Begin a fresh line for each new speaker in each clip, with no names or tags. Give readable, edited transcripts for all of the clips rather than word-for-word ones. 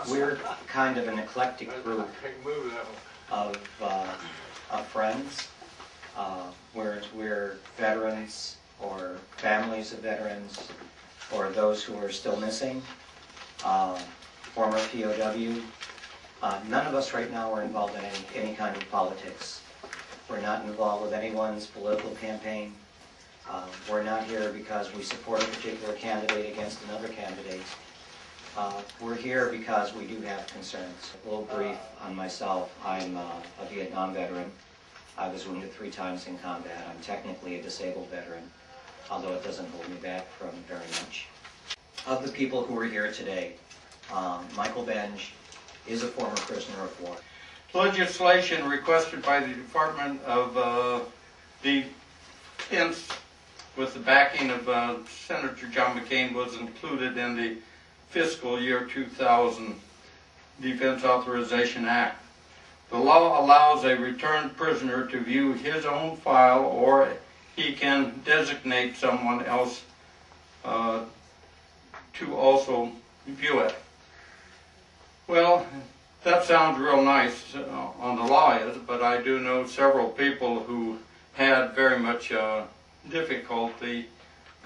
We're kind of an eclectic group of friends. We're veterans or families of veterans or those who are still missing, former POW. None of us right now are involved in any kind of politics. We're not involved with anyone's political campaign. We're not here because we support a particular candidate against another candidate. We're here because we do have concerns. A little brief on myself. I'm a Vietnam veteran. I was wounded 3 times in combat. I'm technically a disabled veteran, although it doesn't hold me back from very much. Of the people who are here today, Michael Benge is a former prisoner of war.
Legislation requested by the Department of Defense with the backing of Senator John McCain was included in the fiscal year 2000 Defense Authorization Act. The law allows a returned prisoner to view his own file, or he can designate someone else to also view it. Well, that sounds real nice on the law, but I do know several people who had very much difficulty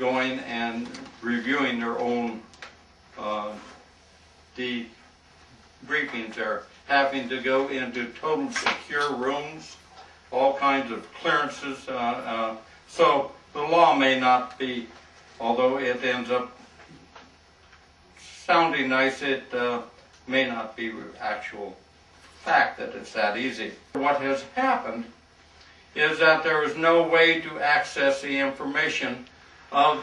going and reviewing their own debriefings there, having to go into total secure rooms, all kinds of clearances. So the law may not be, although it ends up sounding nice, it may not be actual fact that it's that easy. What has happened is that there is no way to access the information on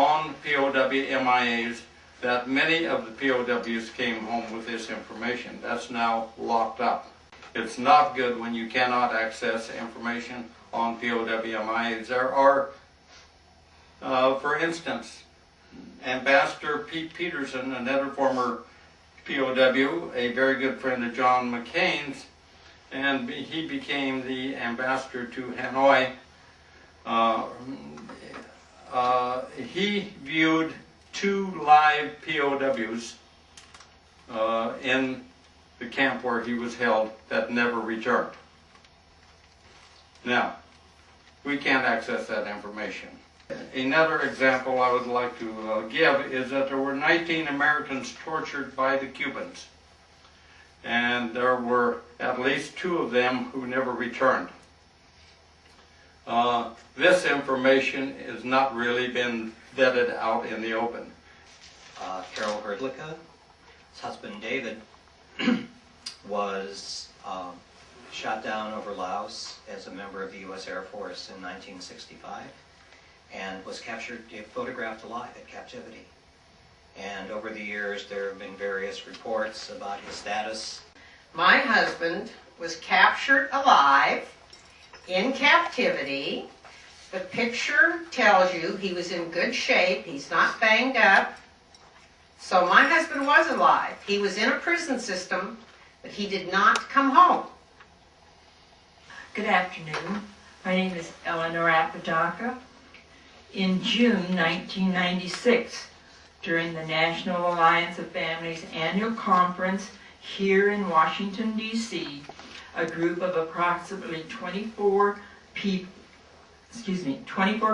POW MIAs, that many of the POWs came home with this information. That's now locked up. It's not good when you cannot access information on POW MIAs. There are, for instance, Ambassador Pete Peterson, another former POW, a very good friend of John McCain's, and he became the ambassador to Hanoi. He viewed 2 live POWs in the camp where he was held that never returned. Now, we can't access that information. Another example I would like to give is that there were 19 Americans tortured by the Cubans, and there were at least 2 of them who never returned. This information has not really been vetted out in the open.
Carol Hrdlicka, his husband David, was shot down over Laos as a member of the U.S. Air Force in 1965 and was captured, photographed alive at captivity. And over the years there have been various reports about his status.
My husband was captured alive in captivity. The picture tells you he was in good shape. He's not banged up. So my husband was alive. He was in a prison system, but he did not come home.
Good afternoon. My name is Eleanor Apodaca. In June 1996, during the National Alliance of Families annual conference here in Washington, D.C., a group of approximately 24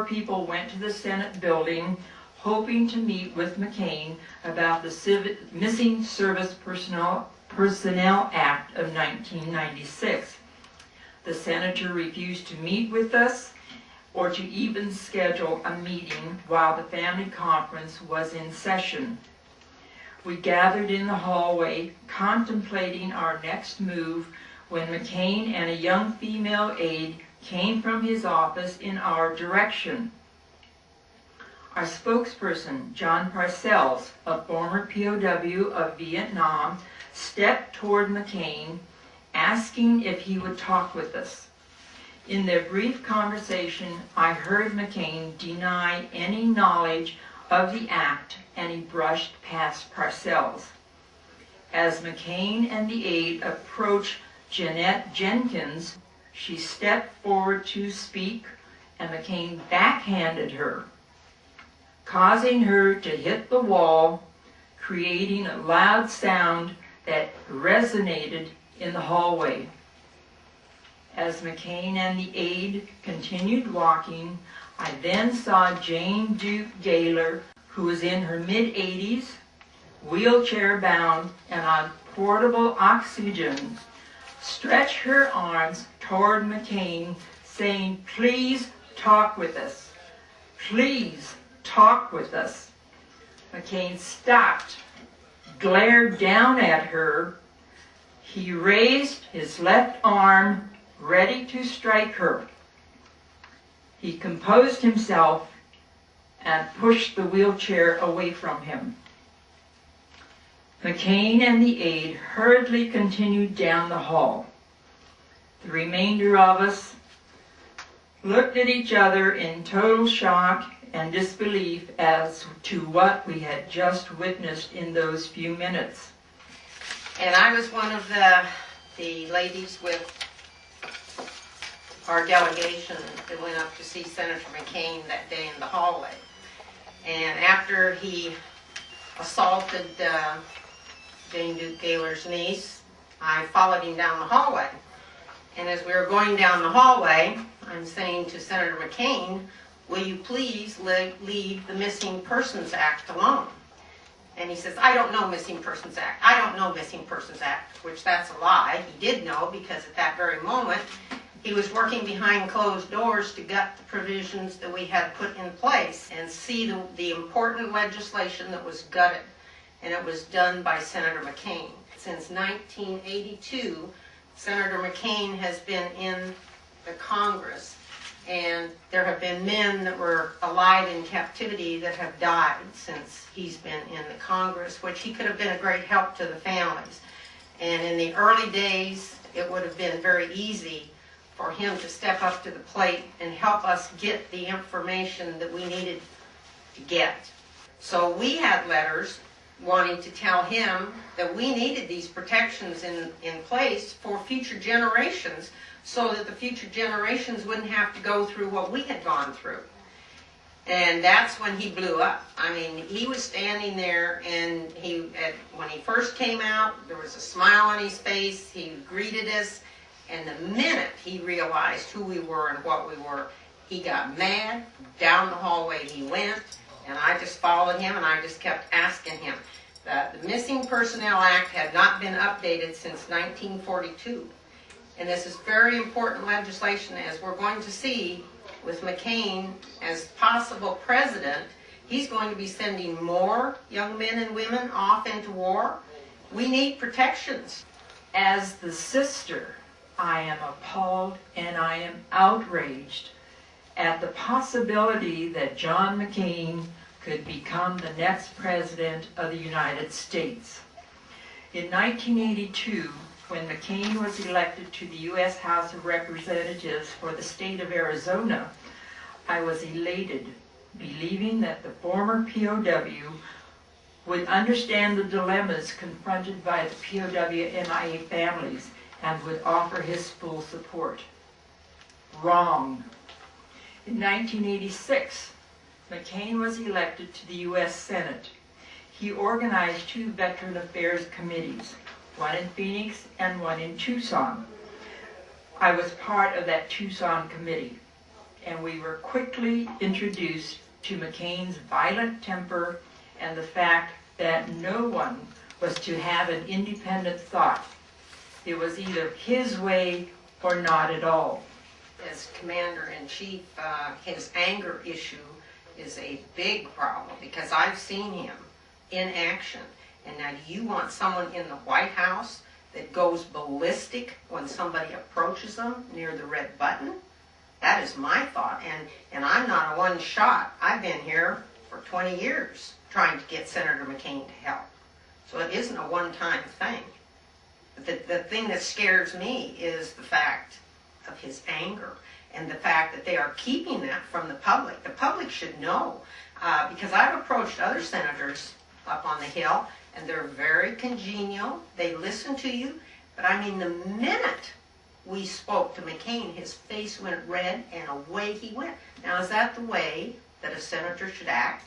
people went to the Senate building hoping to meet with McCain about the Missing Service Personnel Act of 1996. The senator refused to meet with us or to even schedule a meeting while the family conference was in session. We gathered in the hallway contemplating our next move when McCain and a young female aide came from his office in our direction. Our spokesperson, John Parcells, a former POW of Vietnam, stepped toward McCain, asking if he would talk with us. In their brief conversation, I heard McCain deny any knowledge of the act, and he brushed past Parcells. As McCain and the aide approached Jeanette Jenkins, she stepped forward to speak, and McCain backhanded her, causing her to hit the wall, creating a loud sound that resonated in the hallway. As McCain and the aide continued walking, I then saw Jane Duke Gaylor, who was in her mid-80s, wheelchair-bound and on portable oxygen, stretch her arms toward McCain, saying, "Please talk with us. Please talk with us." McCain stopped, glared down at her. He raised his left arm, ready to strike her. He composed himself and pushed the wheelchair away from him. McCain and the aide hurriedly continued down the hall. The remainder of us looked at each other in total shock and disbelief as to what we had just witnessed in those few minutes.
And I was one of the ladies with our delegation that went up to see Senator McCain that day in the hallway. And after he assaulted Jane Duke Gaylor's niece, I followed him down the hallway. And as we were going down the hallway, I'm saying to Senator McCain, "Will you please leave the Missing Persons Act alone?" And he says, "I don't know Missing Persons Act. I don't know Missing Persons Act," which that's a lie. He did know, because at that very moment, he was working behind closed doors to gut the provisions that we had put in place and see the important legislation that was gutted. And it was done by Senator McCain. Since 1982, Senator McCain has been in the Congress, and there have been men that were alive in captivity that have died since he's been in the Congress, which he could have been a great help to the families. And in the early days, it would have been very easy for him to step up to the plate and help us get the information that we needed to get. So we had letters wanting to tell him that we needed these protections in place for future generations, so that the future generations wouldn't have to go through what we had gone through. And that's when he blew up. I mean, he was standing there, and when he first came out, there was a smile on his face. He greeted us, and the minute he realized who we were and what we were, he got mad. Down the hallway he went. And I just followed him, and I just kept asking him. The Missing Personnel Act had not been updated since 1942. And this is very important legislation, as we're going to see with McCain as possible president. He's going to be sending more young men and women off into war. We need protections.
As the sister, I am appalled and I am outraged at the possibility that John McCain could become the next president of the United States. In 1982, when McCain was elected to the U.S. House of Representatives for the state of Arizona, I was elated, believing that the former POW would understand the dilemmas confronted by the POW MIA families and would offer his full support. Wrong. In 1986, McCain was elected to the U.S. Senate. He organized 2 Veteran Affairs committees, one in Phoenix and one in Tucson. I was part of that Tucson committee, and we were quickly introduced to McCain's violent temper and the fact that no one was to have an independent thought. It was either his way or not at all.
As Commander-in-Chief, his anger issue is a big problem, because I've seen him in action. And now, do you want someone in the White House that goes ballistic when somebody approaches them near the red button? That is my thought. And I'm not a one-shot. I've been here for 20 years trying to get Senator McCain to help. So it isn't a one-time thing. The thing that scares me is the fact of his anger, and the fact that they are keeping that from the public. The public should know, because I've approached other senators up on the Hill, and they're very congenial. They listen to you, but I mean, the minute we spoke to McCain, his face went red, and away he went. Now, is that the way that a senator should act?